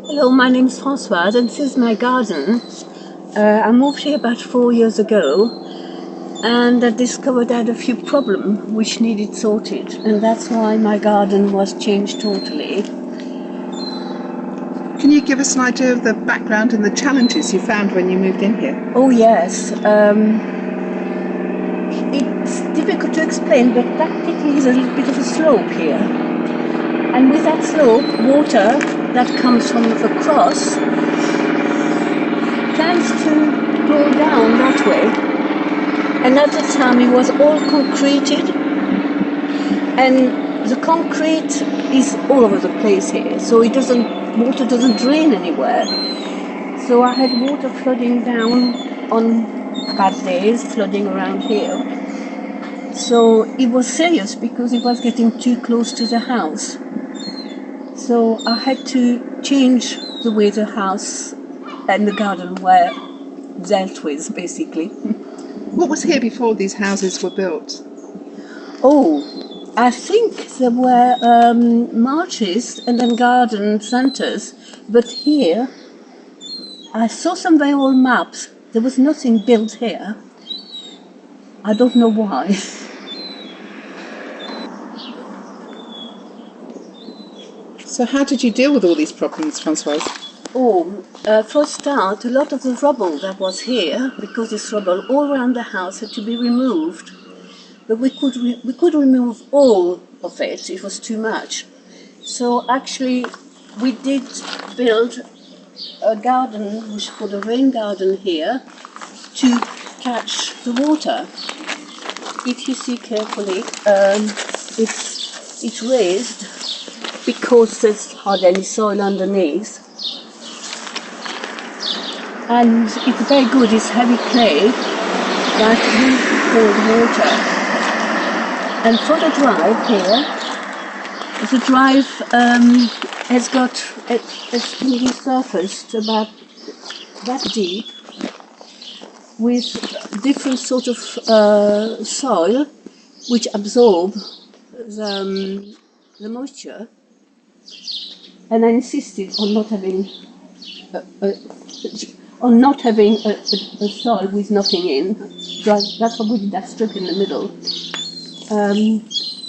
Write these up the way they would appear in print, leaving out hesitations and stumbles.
Hello, my name is Françoise and this is my garden. I moved here about 4 years ago and I discovered I had a few problems which needed sorted, and that's why my garden was changed totally. Can you give us an idea of the background and the challenges you found when you moved in here? Oh yes, it's difficult to explain, but practically there's a little bit of a slope here. And with that slope, water that comes from across tends to go down that way. And at the time it was all concreted, and the concrete is all over the place here, so water doesn't drain anywhere. So I had water flooding down on bad days, flooding around here. So it was serious because it was getting too close to the house. So I had to change the way the house and the garden were dealt with, basically. What was here before these houses were built? Oh, I think there were marshes and then garden centres, but here I saw some very old maps. There was nothing built here. I don't know why. So how did you deal with all these problems, Françoise? For a start, a lot of the rubble that was here, because this rubble all around the house had to be removed. But we could remove all of it. It was too much. So actually, we did build a garden, which is called a rain garden here, to catch the water. If you see carefully, it's raised because there's hardly any soil underneath. And it's very good, it's heavy clay that will hold water. And for the drive here, the drive has been resurfaced about that deep with different sort of soil which absorb the moisture. And I insisted on not having a soil with nothing in. So that's why we did that strip in the middle.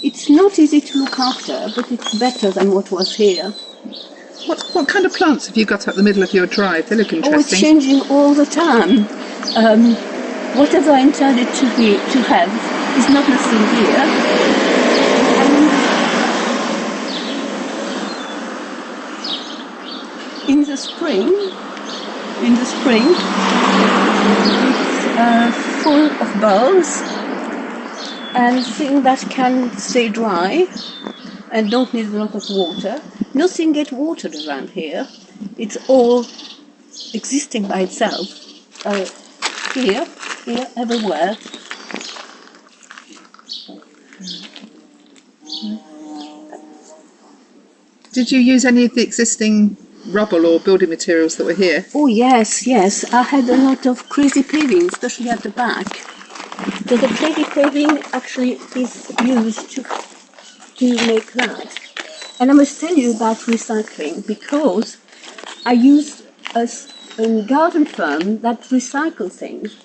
It's not easy to look after, but it's better than what was here. What kind of plants have you got up the middle of your drive? They look interesting. Oh, it's changing all the time. Whatever I intended to have is not nothing here. In the spring, it's full of bulbs and things that can stay dry and don't need a lot of water. Nothing gets watered around here. It's all existing by itself. Here, everywhere. Did you use any of the existing rubble or building materials that were here? Oh yes. I had a lot of crazy paving, especially at the back. So the crazy paving actually is used to make that. And I must tell you about recycling because I used a garden firm that recycles things.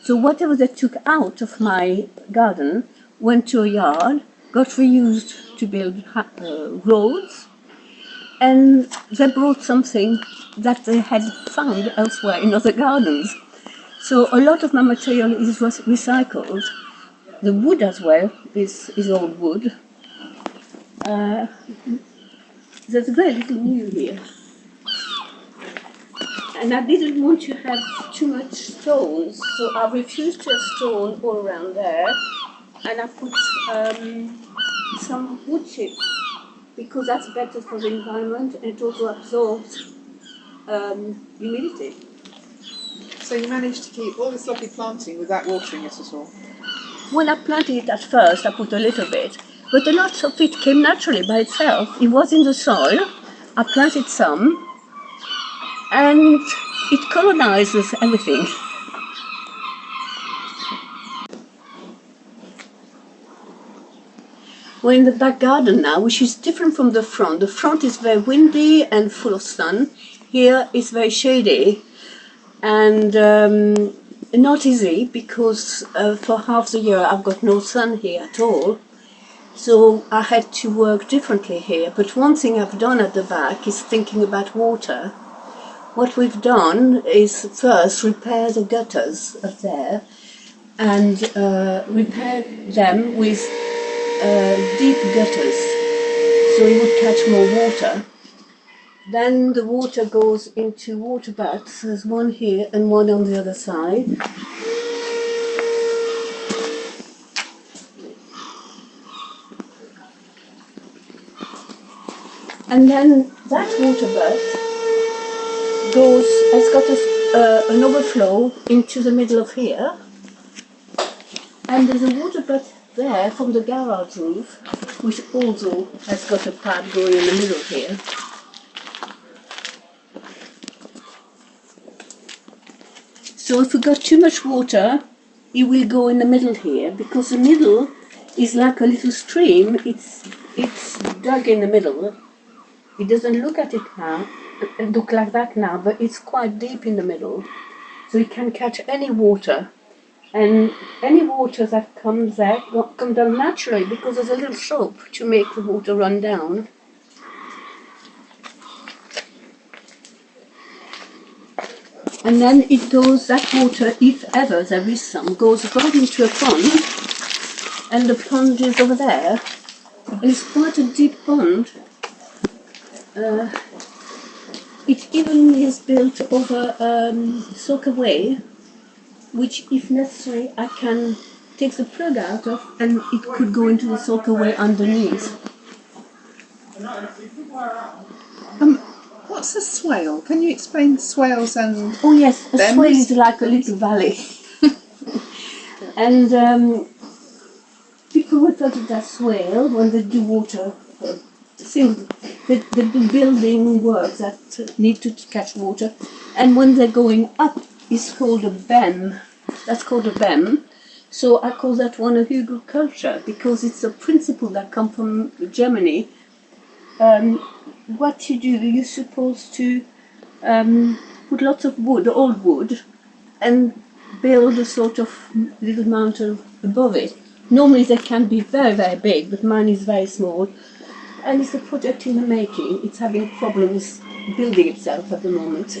So whatever they took out of my garden went to a yard, got reused to build roads, and they brought something that they had found elsewhere in other gardens. So a lot of my material is recycled. The wood as well is old wood. There's very little new here. And I didn't want to have too much stones, so I refused to have stone all around there. And I put some wood chips, because that's better for the environment and it also absorbs humidity. So you managed to keep all this lovely planting without watering it at all? When I planted it at first, I put a little bit, but a lot of it came naturally by itself. It was in the soil. I planted some, and it colonizes everything. We're in the back garden now, which is different from the front. The front is very windy and full of sun. Here it's very shady and not easy because for half the year I've got no sun here at all. So I had to work differently here. But one thing I've done at the back is thinking about water. What we've done is first repair the gutters up there and repair them with deep gutters so it would catch more water. Then the water goes into water baths. There's one here and one on the other side. And then that water bath has got an overflow into the middle of here. And there's a water bath there from the garage roof, which also has got a pipe going in the middle here. So if we got too much water, it will go in the middle here, because the middle is like a little stream. It's dug in the middle. It doesn't look like that now, but it's quite deep in the middle, so it can catch any water. And any water that comes there won't come down naturally because there's a little slope to make the water run down. And then it goes, that water, if ever there is some, goes right into a pond. And the pond is over there. And it's quite a deep pond. It even is built over soakaway, which if necessary I can take the plug out of and it could go into the soakaway underneath. What's a swale? Can you explain swales and... Oh yes, a Thems? swale is like a little valley. And people refer to that swale when they do water things. They do building work that need to catch water, and when they're going up, it's called a bem. That's called a bem. So I call that one a Hugo culture because it's a principle that comes from Germany. What you do, you're supposed to put lots of wood, old wood, and build a sort of little mountain above it. Normally they can be very, very big, but mine is very small. And it's a project in the making. It's having problems building itself at the moment.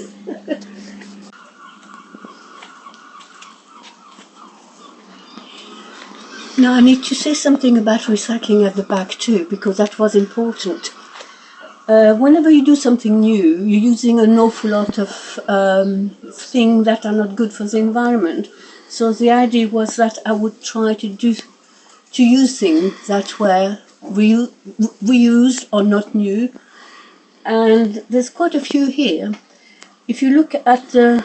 Now I need to say something about recycling at the back too, because that was important. Whenever you do something new, you're using an awful lot of things that are not good for the environment. So the idea was that I would try to use things that were reused or not new, and there's quite a few here. If you look at the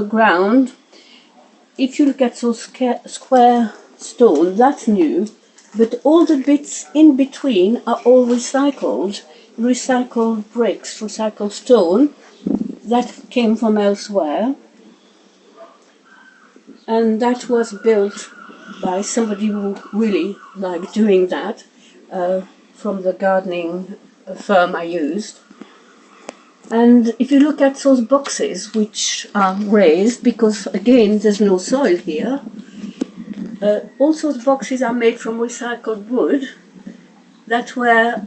ground, if you look at those square stone, that's new, but all the bits in between are all recycled bricks, recycled stone that came from elsewhere, and that was built by somebody who really liked doing that, from the gardening firm I used. And if you look at those boxes, which are raised, because again there's no soil here, all those boxes are made from recycled wood that were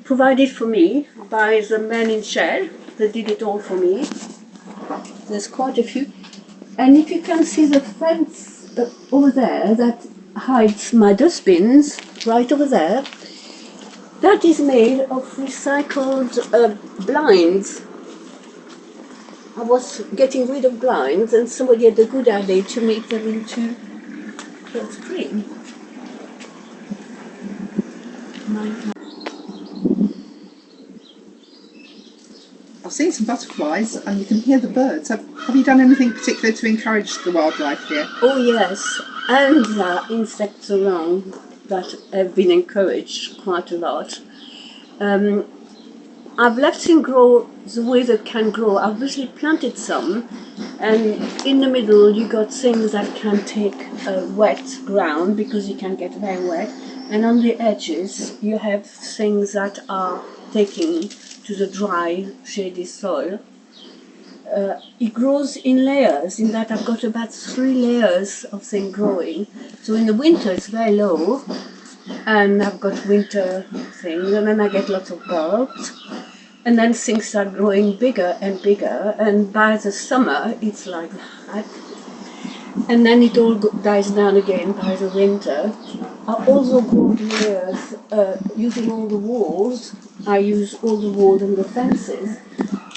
provided for me by the men in shed. They did it all for me. There's quite a few. And if you can see the fence over there that hides my dustbins, right over there, that is made of recycled blinds. I was getting rid of blinds and somebody had a good idea to make them into a screen. I've seen some butterflies and you can hear the birds. Have you done anything particular to encourage the wildlife here? Oh yes, and there are insects around that have been encouraged quite a lot. I've left things grow the way they can grow. I've obviously planted some, and in the middle you got things that can take wet ground because you can get very wet, and on the edges you have things that are taking to the dry, shady soil. It grows in layers, in that I've got about 3 layers of things growing. So in the winter it's very low, and I've got winter things, and then I get lots of bulbs. And then things start growing bigger and bigger, and by the summer it's like that. And then it all dies down again by the winter. I also grow layers using all the walls. I use all the walls and the fences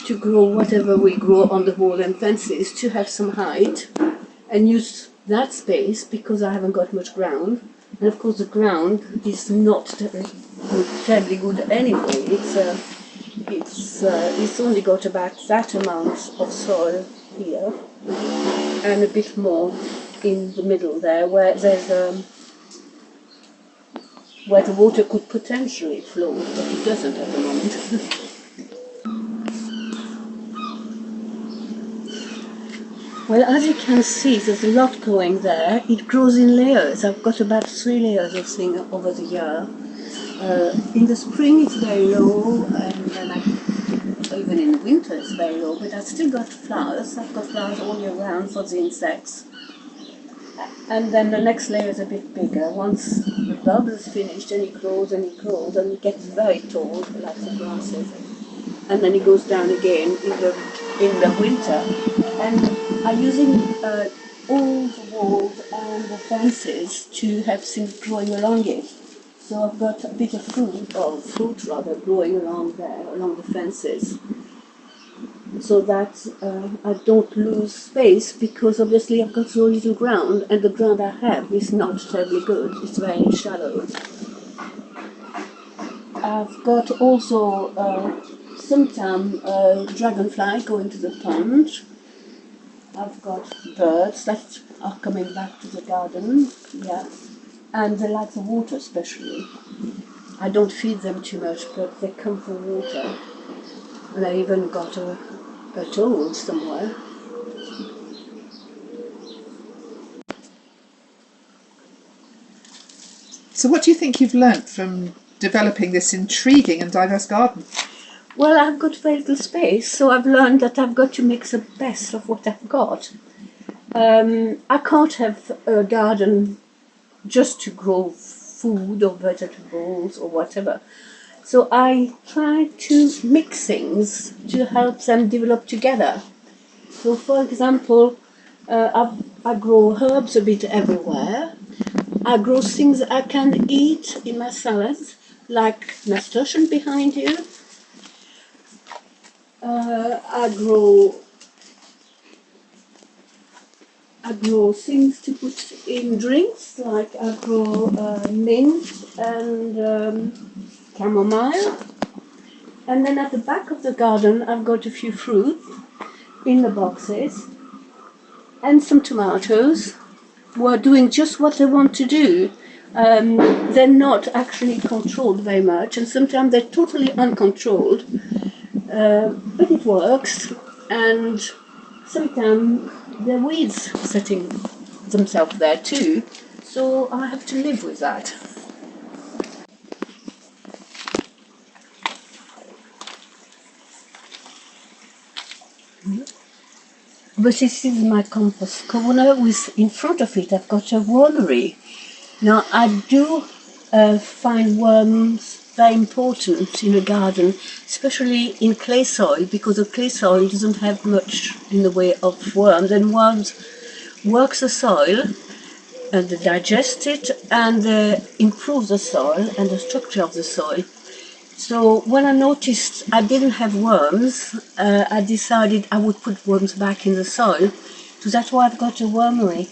to grow whatever we grow on the wall and fences to have some height, and use that space because I haven't got much ground. And of course the ground is not terribly good anyway. It's only got about that amount of soil here, and a bit more in the middle there, where there's where the water could potentially flow, but it doesn't at the moment. Well, as you can see, there's a lot growing there. It grows in layers. I've got about 3 layers of things over the year. In the spring it's very low, and then even in the winter it's very low, but I've still got flowers. I've got flowers all year round for the insects. And then the next layer is a bit bigger. Once the bulb is finished, and it grows and it grows, and it gets very tall, like the grasses. And then it goes down again in the winter. And I'm using all the walls and the fences to have things growing along it. So I've got a bit of fruit rather, growing along there, along the fences, so that I don't lose space, because obviously I've got so little ground, and the ground I have is not terribly good. It's very shallow. I've got also sometimes dragonfly going to the pond. I've got birds that are coming back to the garden, yeah. And they like the water especially. I don't feed them too much, but they come for water. And I even got a toad somewhere. So what do you think you've learnt from developing this intriguing and diverse garden? Well, I've got very little space, so I've learned that I've got to make the best of what I've got. I can't have a garden just to grow food or vegetables or whatever. So I try to mix things to help them develop together. So for example, I grow herbs a bit everywhere. I grow things I can eat in my salads, like nasturtium behind you. I grow things to put in drinks, like I grow mint and chamomile. And then at the back of the garden I've got a few fruit in the boxes, and some tomatoes who are doing just what they want to do. They're not actually controlled very much, and sometimes they're totally uncontrolled, but it works. And sometimes there are weeds setting themselves there too, so I have to live with that. But this is my compost corner. In front of it I've got a wormery. Now I do find worms very important in a garden, especially in clay soil, because the clay soil doesn't have much in the way of worms, and worms work the soil and they digest it, and they improve the soil and the structure of the soil. So when I noticed I didn't have worms, I decided I would put worms back in the soil. So that's why I've got a wormery.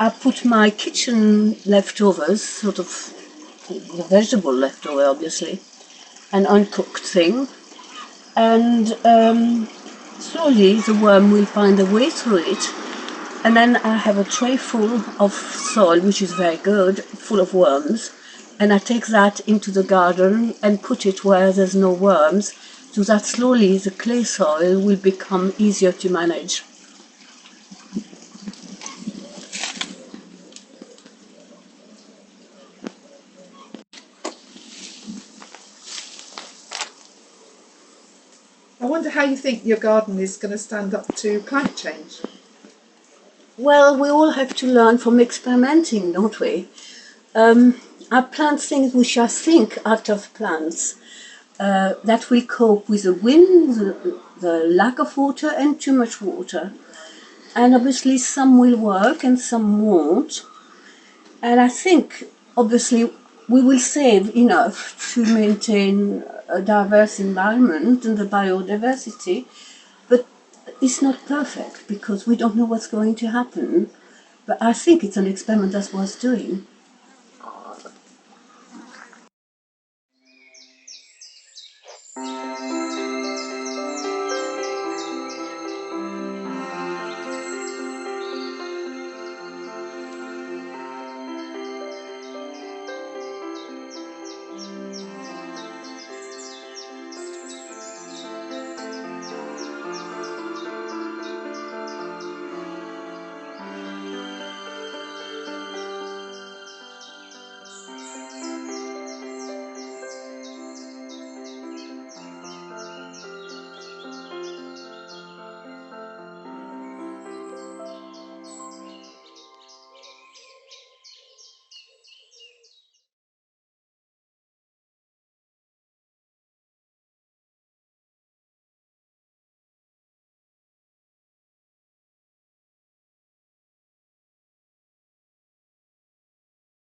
I put my kitchen leftovers, sort of the vegetable leftover obviously, an uncooked thing, and slowly the worm will find a way through it. And then I have a tray full of soil, which is very good, full of worms. And I take that into the garden and put it where there's no worms, so that slowly the clay soil will become easier to manage. I wonder how you think your garden is going to stand up to climate change. Well, we all have to learn from experimenting, don't we? I plant things which I think are tough plants that will cope with the wind, the lack of water, and too much water. And obviously, some will work and some won't. And I think, obviously, we will save enough to maintain a diverse environment and the biodiversity, but it's not perfect because we don't know what's going to happen. But I think it's an experiment that's worth doing.